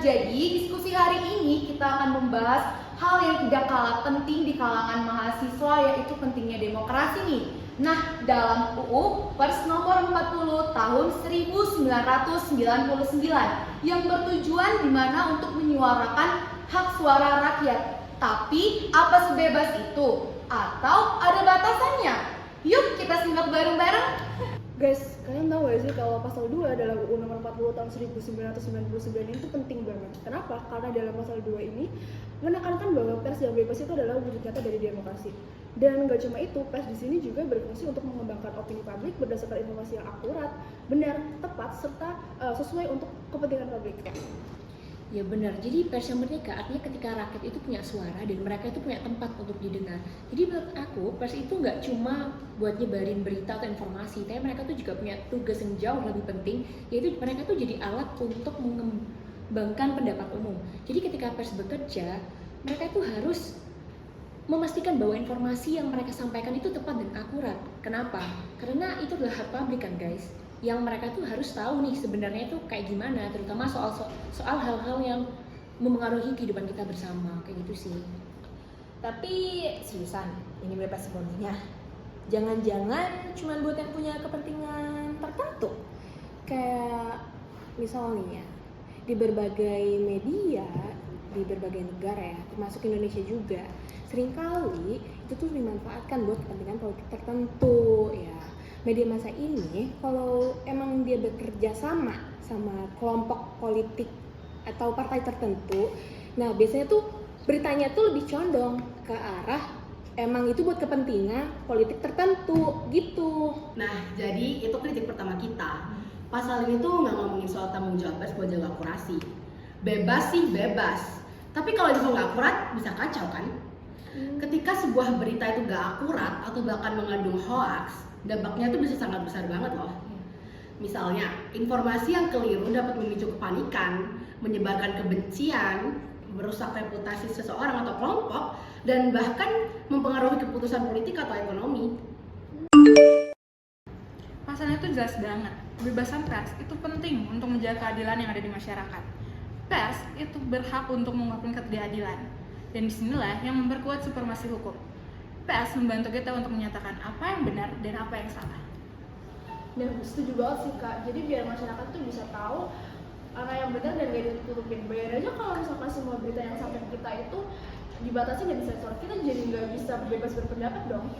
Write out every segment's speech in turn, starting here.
jadi diskusi hari ini kita akan membahas hal yang tidak kalah penting di kalangan mahasiswa, yaitu pentingnya demokrasi nih. Nah, dalam UU Pers nomor 40 tahun 1999 yang bertujuan dimana untuk menyuarakan hak suara rakyat. Tapi apa sebebas itu? Atau ada batasannya? Yuk kita simak bareng-bareng. Guys, kalian tahu gak sih kalau pasal 2 dalam UU nomor 40 tahun 1999 itu penting banget. Kenapa? Karena dalam pasal 2 ini menekankan bahwa pers yang bebas itu adalah wujud nyata dari demokrasi. Dan gak cuma itu, pers di sini juga berfungsi untuk mengembangkan opini publik berdasarkan informasi yang akurat, benar, tepat, serta sesuai untuk kepentingan publik. Ya benar, jadi pers yang merdeka artinya ketika rakyat itu punya suara dan mereka itu punya tempat untuk didengar. Jadi menurut aku, pers itu nggak cuma buat nyebarin berita atau informasi, tapi mereka tuh juga punya tugas yang jauh lebih penting, yaitu mereka tuh jadi alat untuk mengembangkan pendapat umum. Jadi ketika pers bekerja, mereka itu harus memastikan bahwa informasi yang mereka sampaikan itu tepat dan akurat. Kenapa? Karena itu adalah hak publik kan guys, yang mereka tuh harus tahu nih sebenarnya itu kayak gimana, terutama soal hal-hal yang mempengaruhi kehidupan kita bersama, kayak gitu sih. Tapi seriusan, ini bebas sepenuhnya. Jangan-jangan cuma buat yang punya kepentingan tertentu. Kayak misalnya di berbagai media, di berbagai negara ya, termasuk Indonesia juga, seringkali itu tuh dimanfaatkan buat kepentingan politik tertentu ya. Media masa ini kalau emang dia bekerja sama kelompok politik atau partai tertentu, nah biasanya tuh beritanya tuh lebih condong ke arah emang itu buat kepentingan politik tertentu gitu. Nah, jadi itu kritik pertama kita. Pasal ini tuh nggak ngomongin soal tanggung jawab pers buat jaga akurasi. Bebas sih bebas, tapi kalau itu nggak akurat bisa kacau kan? Ketika sebuah berita itu nggak akurat atau bahkan mengandung hoaks, dampaknya tuh bisa sangat besar banget loh. Misalnya, informasi yang keliru dapat memicu kepanikan, menyebarkan kebencian, merusak reputasi seseorang atau kelompok, dan bahkan mempengaruhi keputusan politik atau ekonomi. Pasalnya itu jelas banget, kebebasan pers itu penting untuk menjaga keadilan yang ada di masyarakat. Pers itu berhak untuk mengungkapkan ketidakadilan, dan disinilah yang memperkuat supremasi hukum. Pers membantu kita untuk menyatakan apa yang benar dan apa yang salah. Dan setuju banget sih Kak, jadi biar masyarakat tuh bisa tahu mana yang benar dan gak ditutupin. Bayar aja kalau misalkan semua berita yang sampai ke kita itu dibatasi dan disensor, kita jadi nggak bisa bebas berpendapat dong.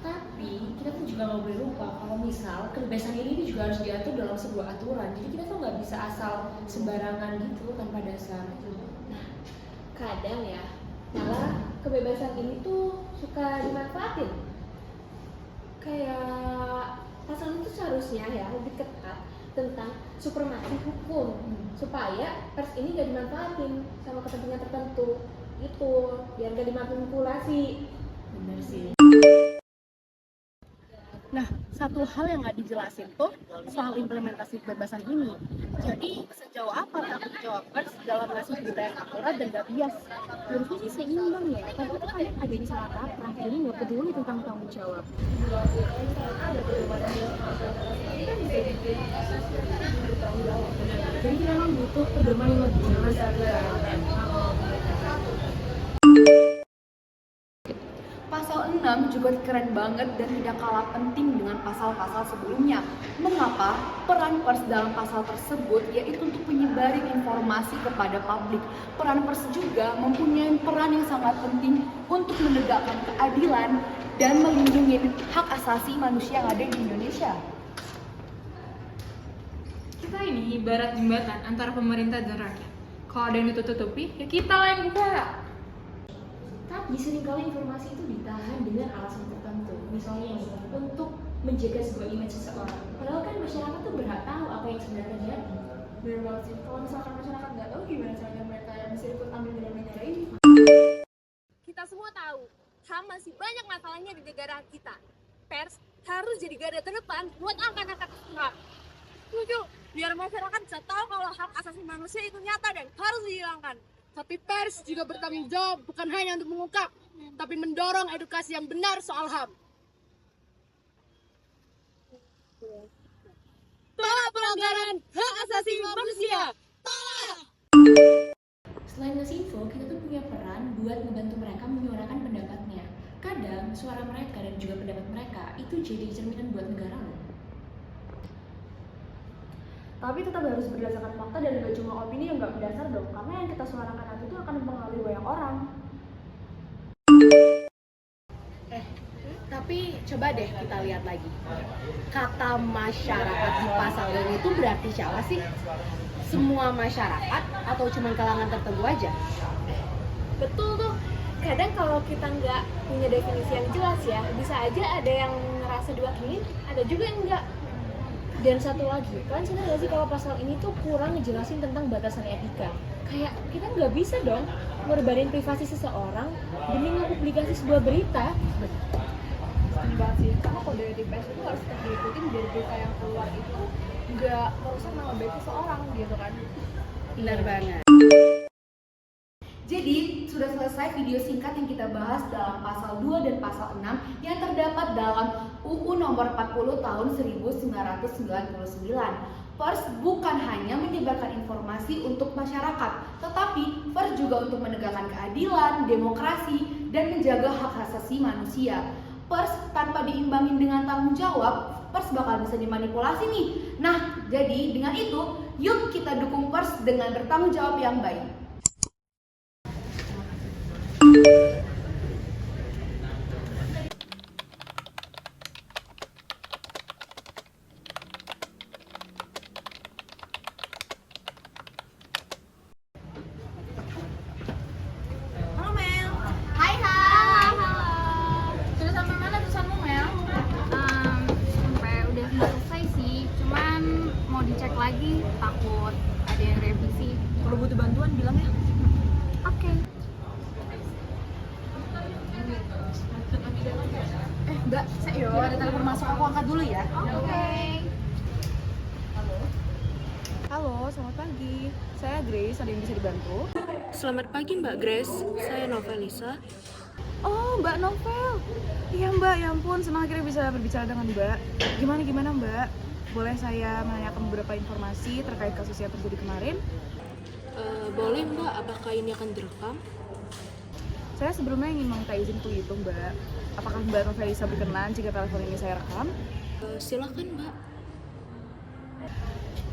Tapi kita tuh juga nggak boleh lupa kalau misal kebebasan ini juga harus diatur dalam sebuah aturan. Jadi kita tuh nggak bisa asal sembarangan gitu tanpa dasar. Nah, kadang ya, malah kebebasan ini tuh suka dimanfaatin. Kayak pasal itu seharusnya ya lebih ketat tentang supremasi hukum supaya pers ini gak dimanfaatin sama kepentingan tertentu gitu, biar gak dimanipulasi. Benar sih. Nah, satu hal yang nggak dijelasin tuh soal implementasi kebebasan ini. Jadi, sejauh apa tanggung jawab pers dalam ngasih berita yang akurat dan gak bias? Menurutku sih seimbang ya, tapi itu kayak ada yang salah kaprah, jadi nggak peduli tentang tanggung jawab. Jadi kita memang butuh pedoman yang lebih jelas Pasal 6 juga keren banget dan tidak kalah penting dengan pasal-pasal sebelumnya. Mengapa? Peran pers dalam pasal tersebut yaitu untuk menyebarin informasi kepada publik. Peran pers juga mempunyai peran yang sangat penting untuk menegakkan keadilan dan melindungi hak asasi manusia yang ada di Indonesia. Kita ini ibarat jembatan antara pemerintah dan rakyat. Kalau ada yang ditutupi, ya kita lah yang buka. Tapi seringkali informasi itu ditahan dengan alasan tertentu, misalnya untuk menjaga sebuah image seseorang. Padahal kan masyarakat tuh berhak tahu apa yang sebenarnya terjadi. Bener banget sih, kalau misalkan masyarakat nggak tahu gimana caranya mereka yang bisa ikut ambil dalam negara ini. Kita semua tahu, HAM masih banyak masalahnya di negara kita. Pers harus jadi garda terdepan buat angkat-angkat HAM. Setuju, biar masyarakat bisa tahu kalau hak asasi manusia itu nyata dan harus dihilangkan. Tapi pers juga bertanggung jawab bukan hanya untuk mengungkap, tapi mendorong edukasi yang benar soal HAM. Tolak pelanggaran hak asasi manusia! Tolak! Selain ngasih info, kita tuh punya peran buat ngebantu mereka menyuarakan pendapatnya. Kadang suara mereka dan juga pendapat mereka itu jadi cerminan buat negara loh. Tapi tetap harus berdasarkan fakta dan gak cuma opini yang gak berdasar dong, karena yang kita suarakan nanti itu akan mempengaruhi banyak orang. Tapi coba deh kita lihat lagi. Kata masyarakat di pasal ini itu berarti siapa sih? Semua masyarakat atau cuma kalangan tertentu aja? Betul tuh. Kadang kalau kita nggak punya definisi yang jelas ya, bisa aja ada yang ngerasa diwakilin, ada juga yang nggak. Dan satu lagi, kalian sadar gak sih kalau pasal ini tuh kurang ngejelasin tentang batasan etika? Kayak kita nggak bisa dong ngorbanin privasi seseorang demi ngepublikasi sebuah berita. Enggak sih, karena kode etik pers itu harus tetap diikutin biar berita yang keluar itu nggak merusak nama baik seseorang gitu kan. Benar banget. Jadi, sudah selesai video singkat yang kita bahas dalam pasal 2 dan pasal 6 yang terdapat dalam UU nomor 40 tahun 1999. Pers bukan hanya menyebarkan informasi untuk masyarakat, tetapi pers juga untuk menegakkan keadilan, demokrasi, dan menjaga hak asasi manusia. Pers tanpa diimbangin dengan tanggung jawab, pers bakal bisa dimanipulasi nih. Nah, jadi dengan itu, yuk kita dukung pers dengan bertanggung jawab yang baik. Halo Mel. Hai. Sudah sampai mana tulisanmu, Mel? Sampai udah selesai sih, cuman mau dicek lagi, takut ada yang revisi. Kalau butuh bantuan bilang ya. Oke. Mbak, ada telepon masuk, aku angkat dulu ya. Oke. Halo, selamat pagi. Saya Grace, ada yang bisa dibantu? Selamat pagi Mbak Grace, saya Novelisa. Oh, Mbak Novel. Iya Mbak, ya ampun, senang akhirnya bisa berbicara dengan Mbak. Gimana Mbak? Boleh saya menanyakan beberapa informasi terkait kasus yang terjadi kemarin? Boleh Mbak, apakah ini akan direkam? Saya sebelumnya ingin meminta izin untuk itu Mbak. Apakah Mbak Novelisa berkenan jika telepon ini saya rekam? Silakan Mbak.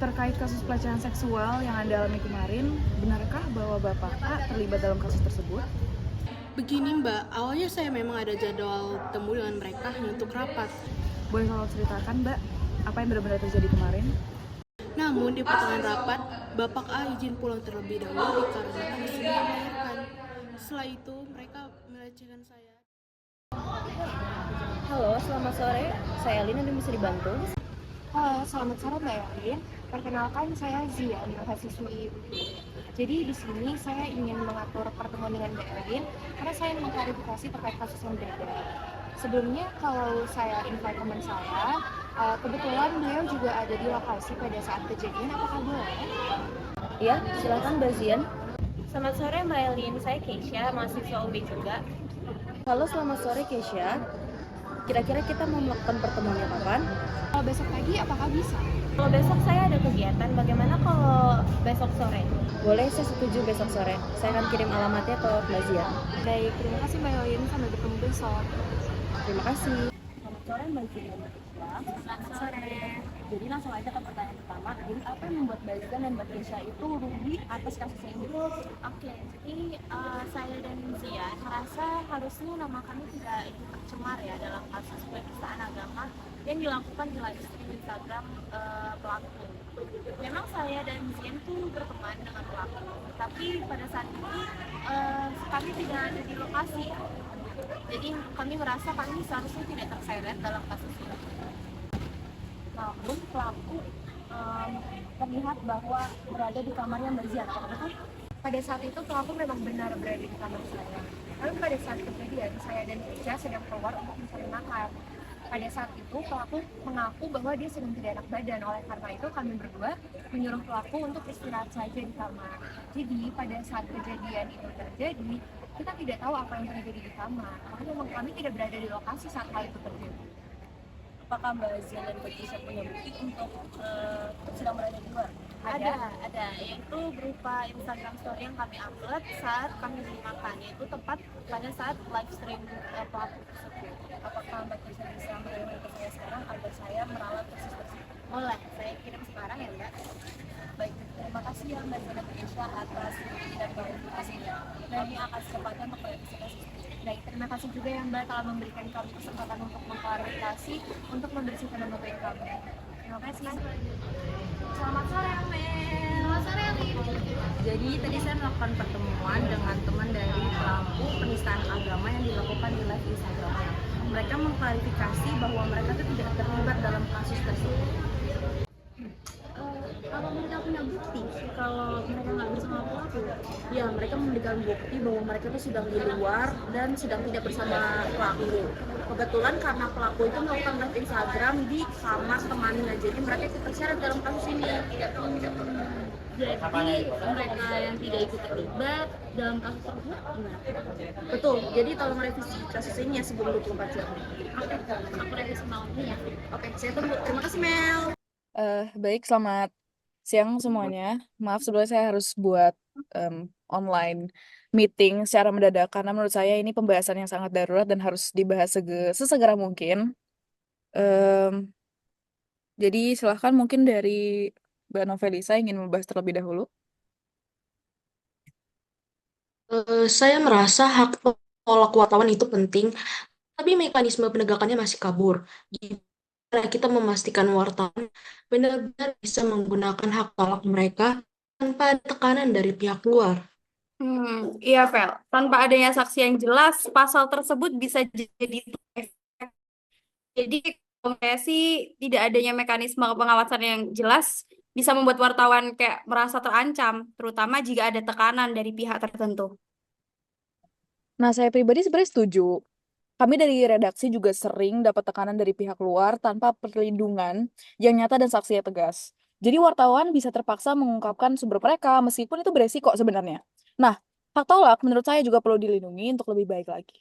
Terkait kasus pelecehan seksual yang Anda alami kemarin, benarkah bahwa Bapak A terlibat dalam kasus tersebut? Begini Mbak, awalnya saya memang ada jadwal temu dengan mereka hanya untuk rapat. Boleh tolong ceritakan Mbak, apa yang benar-benar terjadi kemarin? Namun di pertengahan rapat, Bapak A izin pulang terlebih dahulu dikarenakan sedang melahirkan. Setelah itu mereka melecehkan saya. Halo, selamat sore. Saya Lina, dan bisa dibantu? Halo, selamat sore Mbak Erin. Perkenalkan saya Zia, mahasiswi. Jadi di sini saya ingin mengatur pertemuan dengan Mbak Erin karena saya ingin mengklarifikasi terkait kasus yang beredar. Sebelumnya kalau saya invite teman saya, kebetulan beliau juga ada di lokasi pada saat kejadian. Apakah boleh? Ya, silakan Mbak Zian. Selamat sore Mbak Elin, saya Keisha, mahasiswa UB juga. Halo, selamat sore Keisha. Kira-kira kita mau melakukan pertemuannya kapan? Kalau besok pagi apakah bisa? Kalau besok saya ada kegiatan, bagaimana kalau besok sore? Boleh, saya setuju besok sore. Saya akan kirim alamatnya ke Mbak Zian. Baik, terima kasih Mbak Elin. Sampai bertemu besok. Terima kasih. Selamat sore Mbak Zian. Selamat sore. Jadi langsung aja ke pertanyaan pertama. Jadi apa yang membuat Mbak Zian dan Mbak Keisha itu rugi atas kasus ini? Oke, jadi saya dan Zia merasa harusnya nama kami tidak ikut tercemar ya dalam kasus penistaan agama yang dilakukan di live stream Instagram pelaku. Memang saya dan Zian tuh berteman dengan pelaku, tapi pada saat itu kami tidak ada di lokasi ya. Jadi kami merasa kami seharusnya tidak terseret dalam kasus ini. Namun pelaku terlihat bahwa berada di kamarnya Mbak Zian. Apakah betul? Pada saat itu pelaku memang benar berada di kamar saya. Lalu pada saat kejadian, saya dan Keisha sedang keluar untuk mencari makan. Pada saat itu pelaku mengaku bahwa dia sedang tidak enak badan. Oleh karena itu kami berdua menyuruh pelaku untuk istirahat saja di kamar. Jadi pada saat kejadian itu terjadi, kita tidak tahu apa yang terjadi di kamar. Karena memang kami tidak berada di lokasi saat hal itu terjadi. Apakah Mbak Zian dan Mbak Keisha punya bukti untuk sedang berada di luar? Ada, yaitu berupa Instagram story yang kami upload saat kami beli makan, yaitu tepat pada saat live stream pelaku tersebut. Apakah Mbak Kisha bisa mengirim ke saya sekarang agar saya meralat kasus tersebut? Boleh, saya kirim sekarang ya Mbak. Baik, terima kasih ya Mbak Kisha atas video dan klarifikasinya. Dan ini akan secepatnya mengklarifikasi kasus ini. Baik, terima kasih juga ya Mbak telah memberikan kami kesempatan untuk mengklarifikasi, untuk membersihkan nama baik kami. Terima kasih. Selamat sore, Amel. Selamat sore, Alif. Jadi tadi saya melakukan pertemuan dengan teman dari pelaku penistaan agama yang dilakukan di live Instagramnya. Mereka mengklarifikasi bahwa mereka itu tidak terlibat dalam kasus tersebut. Apa mereka punya bukti kalau mereka nggak bersama pelaku? Ya, mereka memberikan bukti bahwa mereka itu sedang di luar dan sedang tidak bersama pelaku. Kebetulan karena pelaku itu melakukan live Instagram di kamar temannya, jadi mereka ikut terseret dalam kasus ini. Jadi mereka yang tidak ikut terlibat dalam kasus tersebut gimana? Betul, jadi tolong revisi kasus ini ya sebelum 24 jam. Oke, aku revisi malamnya ya. Oke, saya tunggu. Terima kasih, Mel. Baik, selamat siang semuanya. Maaf sebelumnya saya harus buat online meeting secara mendadak karena menurut saya ini pembahasan yang sangat darurat dan harus dibahas sesegera mungkin. Em, jadi silahkan mungkin dari Mbak Novelisa ingin membahas terlebih dahulu. Saya merasa hak tolak wartawan itu penting, tapi mekanisme penegakannya masih kabur. Gimana kita memastikan wartawan benar-benar bisa menggunakan hak tolak mereka tanpa ada tekanan dari pihak luar? Iya, Vel. Tanpa adanya saksi yang jelas, pasal tersebut bisa jadi efek. Jadi, kalau saya sih tidak adanya mekanisme pengawasan yang jelas bisa membuat wartawan kayak merasa terancam, terutama jika ada tekanan dari pihak tertentu. Nah, saya pribadi sebenarnya setuju. Kami dari redaksi juga sering dapat tekanan dari pihak luar tanpa perlindungan yang nyata dan saksi yang tegas. Jadi wartawan bisa terpaksa mengungkapkan sumber mereka meskipun itu beresiko sebenarnya. Nah, hak tolak menurut saya juga perlu dilindungi untuk lebih baik lagi.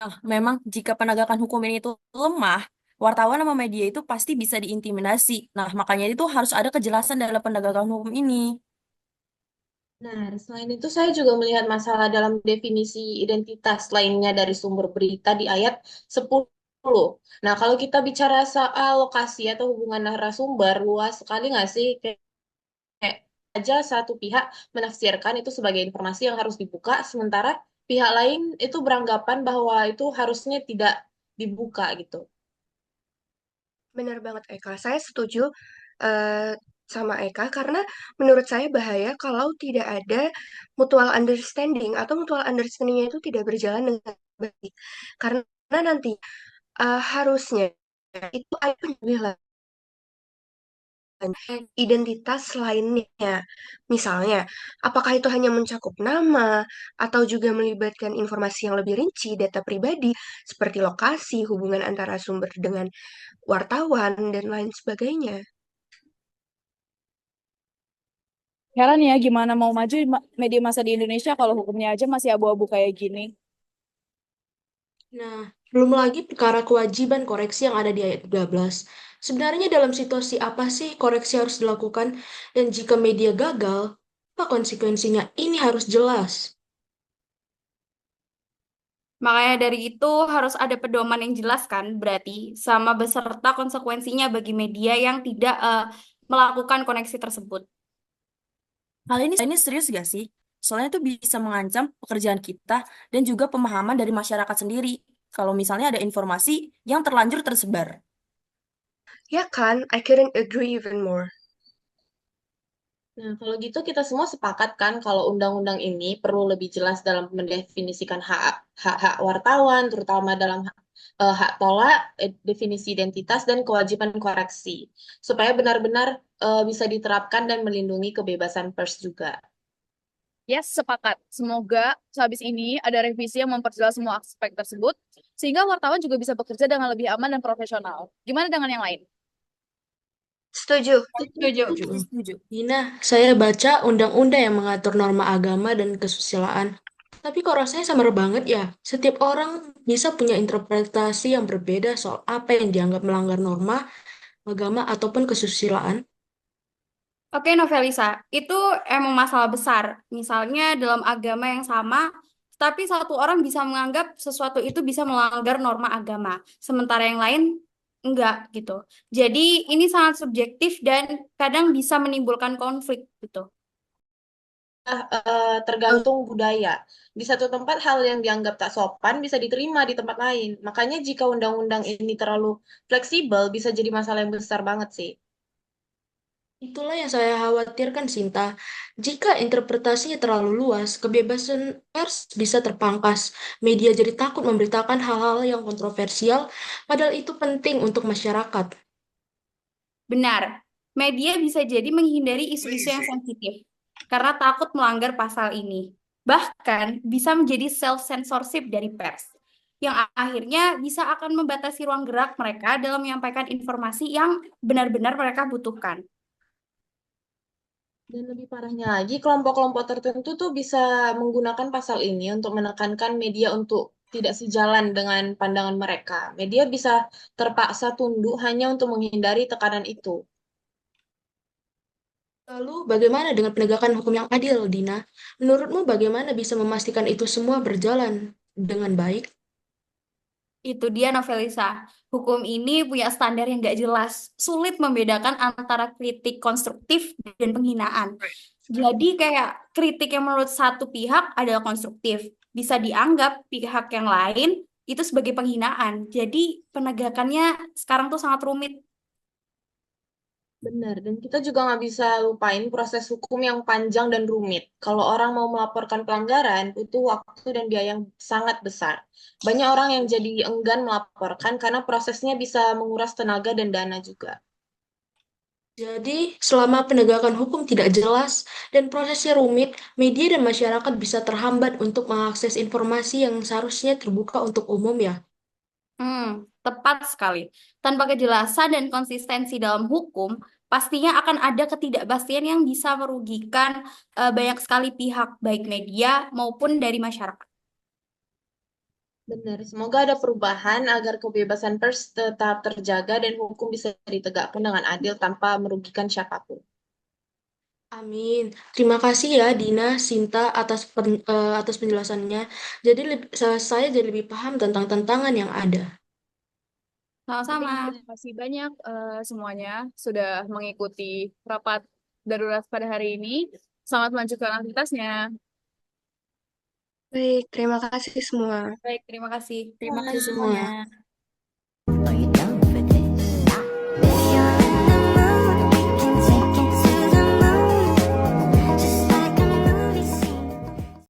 Nah, memang jika penegakan hukum ini itu lemah, wartawan sama media itu pasti bisa diintimidasi. Nah, makanya itu harus ada kejelasan dalam penegakan hukum ini. Nah, selain itu saya juga melihat masalah dalam definisi identitas lainnya dari sumber berita di ayat 10. Nah, kalau kita bicara soal lokasi atau hubungan narasumber, luas sekali nggak sih? Kayak aja satu pihak menafsirkan itu sebagai informasi yang harus dibuka, sementara pihak lain itu beranggapan bahwa itu harusnya tidak dibuka gitu. Benar banget Eka, saya setuju eh, sama Eka karena menurut saya bahaya kalau tidak ada mutual understanding atau mutual understandingnya itu tidak berjalan dengan baik. Karena nanti harusnya itu ada penjelasan identitas lainnya. Misalnya, apakah itu hanya mencakup nama atau juga melibatkan informasi yang lebih rinci, data pribadi seperti lokasi, hubungan antara sumber dengan wartawan, dan lain sebagainya. Heran ya gimana mau maju media massa di Indonesia kalau hukumnya aja masih abu-abu kayak gini. Nah, belum lagi perkara kewajiban koreksi yang ada di ayat 13. Sebenarnya dalam situasi apa sih koreksi harus dilakukan? Dan jika media gagal, apa konsekuensinya? Ini harus jelas. Makanya dari itu harus ada pedoman yang jelas kan, berarti sama beserta konsekuensinya bagi media yang tidak melakukan koneksi tersebut. Hal ini serius gak sih? Soalnya itu bisa mengancam pekerjaan kita dan juga pemahaman dari masyarakat sendiri. Kalau misalnya ada informasi yang terlanjur tersebar. Ya kan, I couldn't agree even more. Nah, kalau gitu kita semua sepakat kan kalau undang-undang ini perlu lebih jelas dalam mendefinisikan hak wartawan, terutama dalam hak tolak, definisi identitas, dan kewajiban koreksi. Supaya benar-benar bisa diterapkan dan melindungi kebebasan pers juga. Yes, sepakat. Semoga sehabis ini ada revisi yang memperjelas semua aspek tersebut, sehingga wartawan juga bisa bekerja dengan lebih aman dan profesional. Gimana dengan yang lain? Setuju. Setuju. Dina, saya baca undang-undang yang mengatur norma agama dan kesusilaan. Tapi kok rasanya samar banget ya? Setiap orang bisa punya interpretasi yang berbeda soal apa yang dianggap melanggar norma agama, ataupun kesusilaan? Oke, Novelisa, itu emang masalah besar. Misalnya dalam agama yang sama, tapi satu orang bisa menganggap sesuatu itu bisa melanggar norma agama, sementara yang lain enggak gitu. Jadi ini sangat subjektif dan kadang bisa menimbulkan konflik gitu. Tergantung budaya. Di satu tempat hal yang dianggap tak sopan bisa diterima di tempat lain. Makanya jika undang-undang ini terlalu fleksibel bisa jadi masalah yang besar banget sih. Itulah yang saya khawatirkan, Sinta. Jika interpretasinya terlalu luas, kebebasan pers bisa terpangkas. Media jadi takut memberitakan hal-hal yang kontroversial, padahal itu penting untuk masyarakat. Benar, media bisa jadi menghindari isu-isu yang sensitif karena takut melanggar pasal ini. Bahkan bisa menjadi self-censorship dari pers, yang akhirnya bisa akan membatasi ruang gerak mereka dalam menyampaikan informasi yang benar-benar mereka butuhkan. Dan lebih parahnya lagi, kelompok-kelompok tertentu tuh bisa menggunakan pasal ini untuk menekankan media untuk tidak sejalan dengan pandangan mereka. Media bisa terpaksa tunduk hanya untuk menghindari tekanan itu. Lalu, bagaimana dengan penegakan hukum yang adil, Dina? Menurutmu bagaimana bisa memastikan itu semua berjalan dengan baik? Itu dia Novelisa. Hukum ini punya standar yang nggak jelas, sulit membedakan antara kritik konstruktif dan penghinaan. Jadi kayak kritik yang menurut satu pihak adalah konstruktif, bisa dianggap pihak yang lain itu sebagai penghinaan. Jadi penegakannya sekarang tuh sangat rumit. Benar, dan kita juga nggak bisa lupain proses hukum yang panjang dan rumit. Kalau orang mau melaporkan pelanggaran, butuh waktu dan biaya yang sangat besar. Banyak orang yang jadi enggan melaporkan karena prosesnya bisa menguras tenaga dan dana juga. Jadi, selama penegakan hukum tidak jelas dan prosesnya rumit, media dan masyarakat bisa terhambat untuk mengakses informasi yang seharusnya terbuka untuk umum ya. Tepat sekali. Tanpa kejelasan dan konsistensi dalam hukum, pastinya akan ada ketidakpastian yang bisa merugikan banyak sekali pihak, baik media maupun dari masyarakat. Benar, semoga ada perubahan agar kebebasan pers tetap terjaga dan hukum bisa ditegakkan dengan adil tanpa merugikan siapapun. Amin. Terima kasih ya Dina, Sinta atas penjelasannya. Jadi saya jadi lebih paham tentang tantangan yang ada. Sama-sama. Terima kasih banyak semuanya sudah mengikuti rapat darurat pada hari ini. Selamat melanjutkan aktivitasnya. Baik, terima kasih semua. Baik, terima kasih. Terima kasih semuanya.